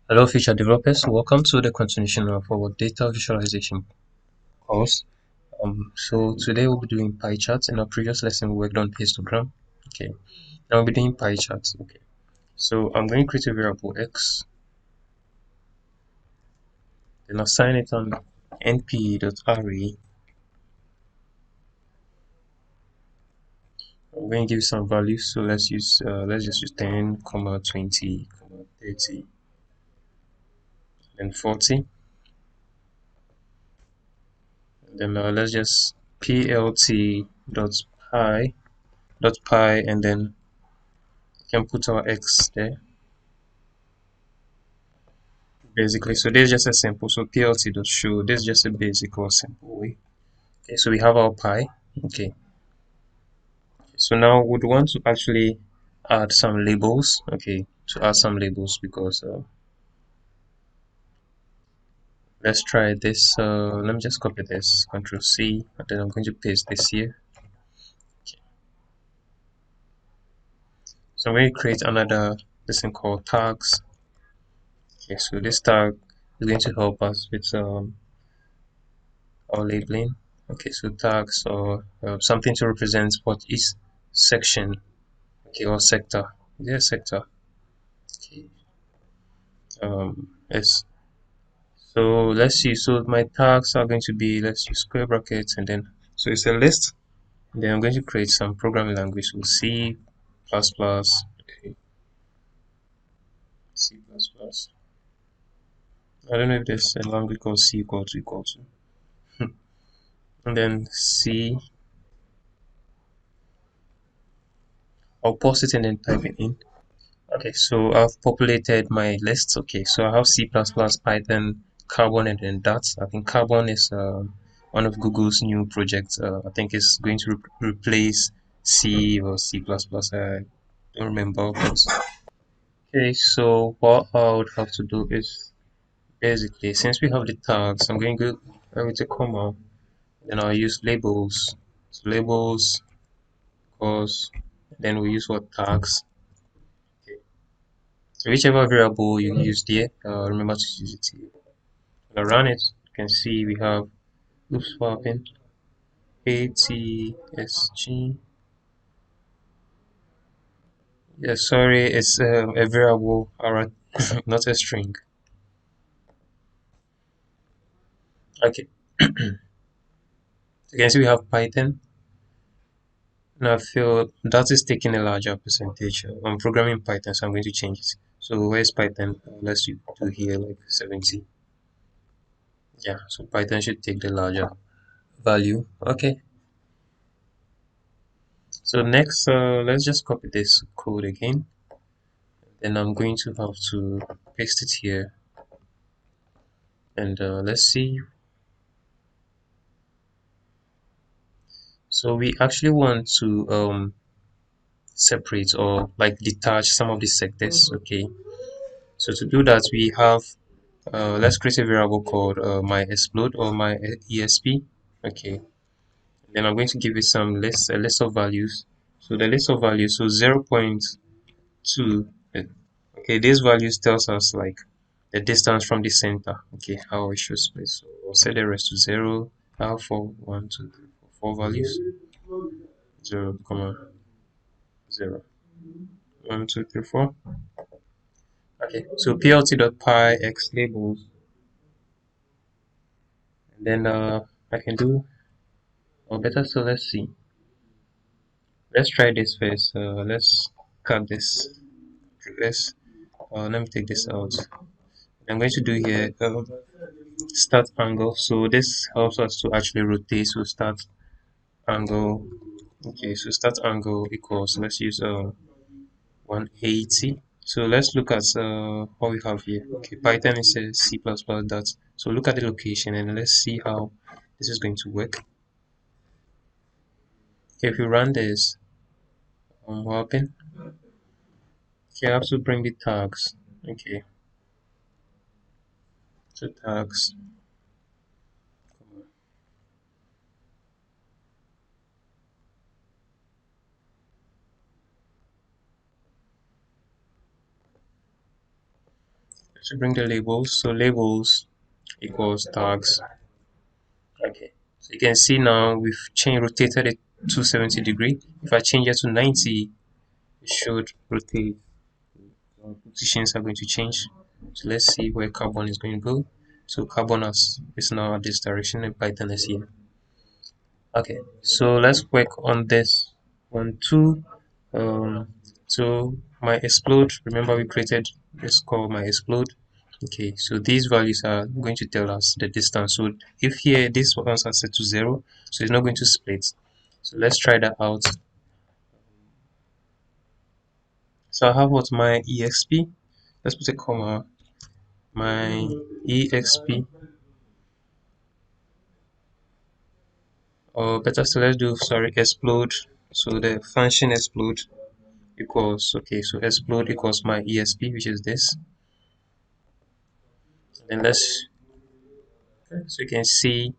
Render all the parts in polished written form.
Hello, future developers. Welcome to the continuation of our data visualization course. So today we'll be doing pie charts. In our previous lesson, we worked on histogram. Okay, now we'll be doing pie charts. Okay, so I'm going to create a variable x, then assign it on np.array. I'm going to give some values. So let's just use 10, 20, 30, and 40. Then let's just plt dot py, and then we can put our x there. Basically, so this is just a simple, so plt.show, this is just a basic or simple way. Okay, so we have our pi. Okay, so now we'd want to actually add some labels. Okay, to add some labels, because let's try this. Let me just copy this, Control C, and then I'm going to paste this here. Okay. So I'm going to create another this thing called tags. Okay, so this tag is going to help us with our labeling. Okay, so tags, or something to represent what is section. Okay, or sector. Yeah, sector. Okay. Yes. So let's see. So my tags are going to be, let's use square brackets, and then so it's a list. And then I'm going to create some programming language. So C plus plus. Okay. C plus plus. I don't know if there's a language called C equal to. And then C. I'll post it and then type it in. Okay, so I've populated my lists. Okay, so I have C++, Python, Carbon, and then Dart. I think Carbon is one of Google's new projects. I think it's going to replace C or C++. I don't remember. But okay, so what I would have to do is basically, since we have the tags, I'm going to go with a comma. Then I'll use labels. So labels, cause then we use what tags. Okay. So whichever variable you use there, remember to use it here. When I run it, you can see we have, oops, what happened? ATSG. Yeah, sorry, it's a variable, alright, not a string. Okay, you can see we have Python. Now I feel that is taking a larger percentage. I'm programming Python, so I'm going to change it. So where's Python? Let's do here like 70. Yeah, so Python should take the larger value. Okay, so next, let's just copy this code again. Then I'm going to have to paste it here, and let's see. So we actually want to separate or like detach some of the sectors. Okay, so to do that, we have let's create a variable called my explode or my ESP. Okay, then I'm going to give it some list, a list of values. So the list of values, so 0.2. Okay, these values tells us like the distance from the center. Okay, how we should split. So I'll set the rest to 0. I have 4, 1, 2, 3, 4 values. 0, comma 0. 1, 2, 3, 4. Okay, so plt.py x labels, and then I can do, or better, so let's see. Let's try this first. Let's cut this. Let's let me take this out. I'm going to do here start angle. So this helps us to actually rotate. So start angle. Okay, so start angle equals, let's use 180. So let's look at what we have here. Okay, Python is a C++ dot. So look at the location and let's see how this is going to work. Okay, if you run this, what happened? Okay, I have to bring the tags. Okay, so tags. To bring the labels, so labels equals tags. Okay, so you can see now we've changed rotated it 270 degree. If I change it to 90, it should rotate. Positions are going to change. So let's see where carbon is going to go. So carbon is now this direction and Python is here. Okay, so let's work on this one too. So my explode, remember we created this called my explode. Okay, so these values are going to tell us the distance. So if here these ones are set to 0, so it's not going to split. So let's try that out. So I have what my exp. Let's put a comma. My exp, or better still, let's do sorry explode. So the function explode equals, okay, so explode equals my exp, which is this. And then let's, so you can see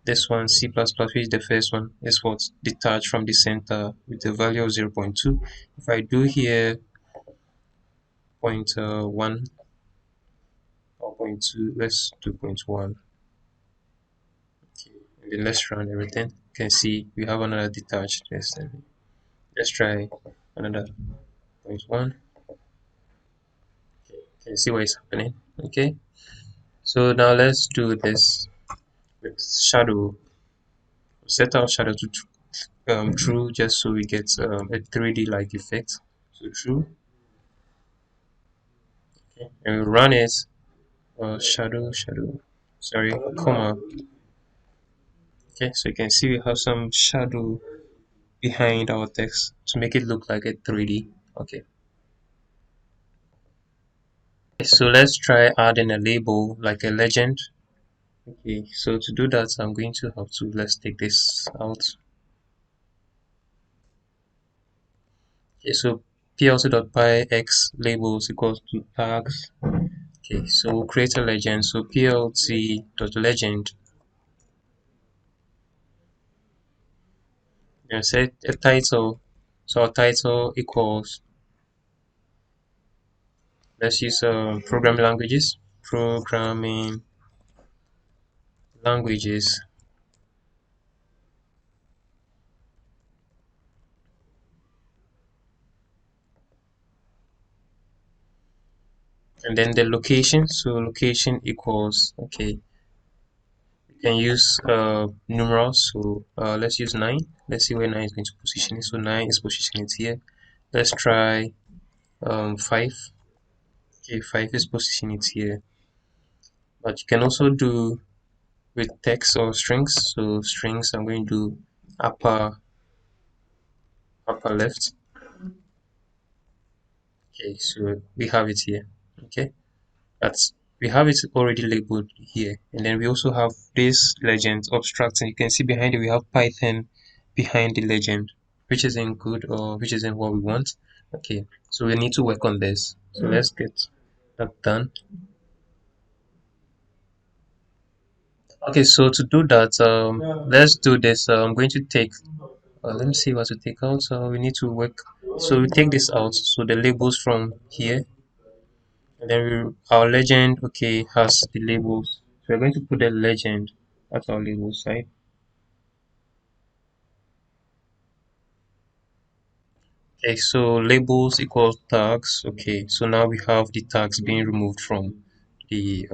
this one C++, which is the first one, is what detached from the center with the value of 0.2. If I do here 0.1 or zero point 0.2, let's do 0.1. Okay, and then let's run everything. You can see we have another detached. Let's try another 0.1. Okay, you can see what is happening. Okay, so now let's do this with shadow. Set our shadow to true, just so we get a 3D like effect. So true. Okay, and we run it. Shadow, sorry, comma. Okay, so you can see we have some shadow behind our text to make it look like a 3D. Okay, so let's try adding a label like a legend. Okay, so to do that, I'm going to have to, let's take this out. Okay, so plt.py x labels equals to tags. Okay, so we'll create a legend. So plt.legend, and set a title. So our title equals, let's use programming languages, and then the location. So location equals, okay, you can use numerals. So let's use 9. Let's see where 9 is going to position it. So 9 is positioned here. Let's try 5. Okay, 5 is positioned here. But you can also do with text or strings. So strings, I'm going to do upper left. Okay, so we have it here. Okay, that's, we have it already labeled here, and then we also have this legend abstract, and you can see behind it we have Python behind the legend, which isn't good, or which isn't what we want. Okay, so we need to work on this. So let's get that done. Okay, so to do that, let's do this. I'm going to take, let me see what to take out. So we need to work, so we take this out, so the labels from here, and then our legend, okay, has the labels. So we're going to put the legend at our label side. Okay, so labels equals tags. Okay, so now we have the tags being removed from the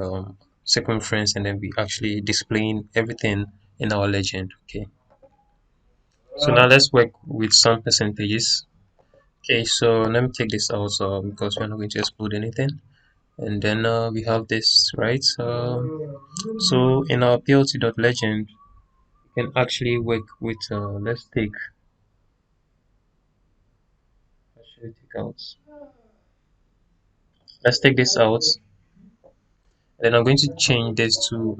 circumference, and then we actually displaying everything in our legend. Okay, so now let's work with some percentages. Okay, so let me take this out because we're not going to explode anything. And then we have this, right? So in our plt.legend, you can actually work with, actually take out, let's take this out. Then I'm going to change this to,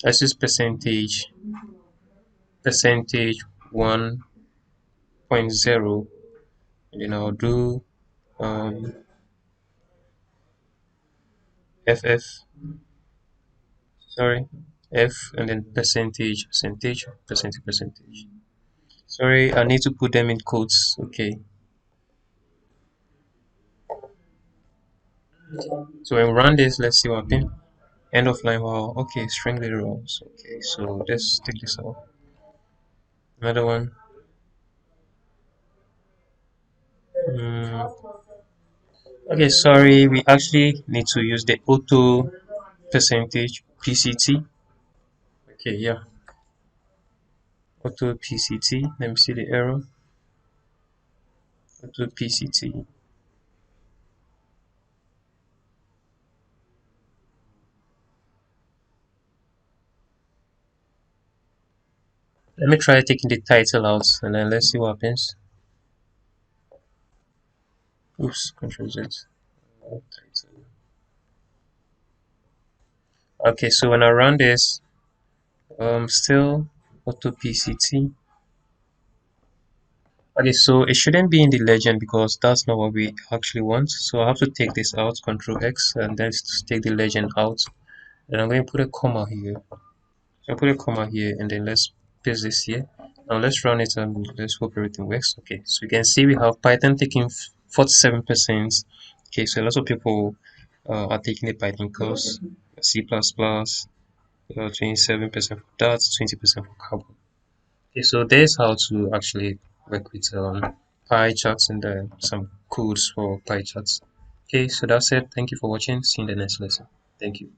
let's use percentage 1.0, and then I'll do ff, sorry, f, and then percentage. Sorry, I need to put them in quotes. Okay, So when we run this, let's see what happens. End of line. Wow. Okay, string literals. Okay, so let's take this out. Another one. Mm, okay, sorry. We actually need to use the auto percentage PCT. Okay, yeah. Auto PCT. Let me see the error. Auto PCT. Let me try taking the title out and then let's see what happens. Oops, Control Z. Title. Okay, so when I run this, still auto PCT. Okay, so it shouldn't be in the legend because that's not what we actually want. So I have to take this out, Control X, and then take the legend out. And I'm going to put a comma here. So put a comma here, and then let's paste this here. Now let's run it and let's hope everything works. Okay, so you can see we have Python taking 47%. Okay, so a lot of people are taking the Python course, C++, 27% for that, 20% for Carbon. Okay, so there's how to actually work with pie charts and some codes for pie charts. Okay, so that's it. Thank you for watching. See you in the next lesson. Thank you.